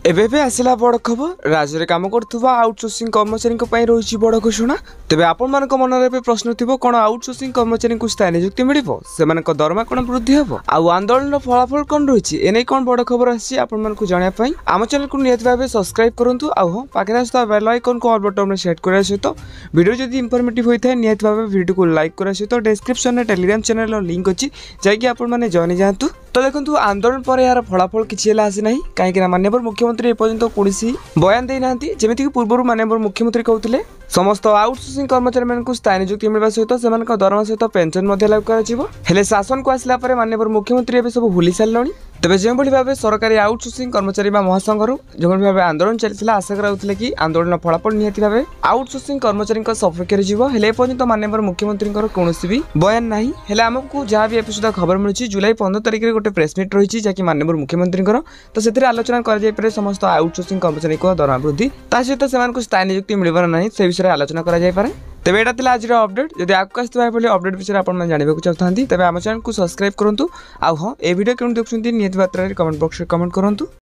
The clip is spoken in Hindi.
एबे आसला बड़ खबर राज्य में काम कर आउटसोर्सिंग कर्मचारी रही बड़ घोषणा। तेज आपण मान मन में प्रश्न थी कौन आउटसोर्सिंग कर्मचारी को स्थायी नियुक्ति मिल से दरमा कौन वृद्धि हम आउ आंदोलन फलाफल कौन रही एने कौन बड़ खबर आसपाई आम चैनल को निहत भाव सब्सक्राइब करूँ आउ पाखे आसता बेल आइकन को ऑल बटन में सेट करने सहित वीडियो जब इनफॉर्मेटिव होता है निहत भाव वीडियो को लाइक करने सहित डिस्क्रिप्शन में टेलीग्राम चैनल लिंक अच्छी जैकि आपने जॉइन जातु। तो देखो आंदोलन पर यार फलाफल किसी आसीना कहीं माननीय मुख्यमंत्री एपर्यंत कौन बयान देना जमीक पूर्व माननीय मुख्यमंत्री कहते समस्त आउटसोर्सिंग कर्मचारी मान स्थायी नियुक्ति मिलवा सहित से दरमा सहित पेंशन लागू कर शासन को आसला माननीय मुख्यमंत्री ए सब भूली सारे। तेज जो भाव सरकारी आउटसोर्सिंग कर्मचारी महासंघर जो भाव आंदोलन चलता आशा करा कि आंदोलन फलाफल निहत भाव आउटसोर्सिंग कर्मचारी सपक्ष होपर्यंत माननीय मुख्यमंत्री कौन भी बयान ना आमको जहाँ भी एपिसोड खबर मिली जुलाई 15 तारिख में गोटे प्रेस मीट रही जहाँकि माननीय मुख्यमंत्री तो से आलोचना कर समस्त आउटसोर्सिंग कर्मचारी दरमा वृद्धि सहित से स्थायी नियुक्ति मिलवर ना से विषय आलोचना कर तेज यहाँ आज अपडेट जब आपको आसता अपडेट विषय आप जानते चाहते तेज आम चैनल को सब्सक्राइब करूँ आउ हाँ ये वीडियो क्यों देखते निहत मात्रा कमेंट बॉक्स में कमेंट करूँ।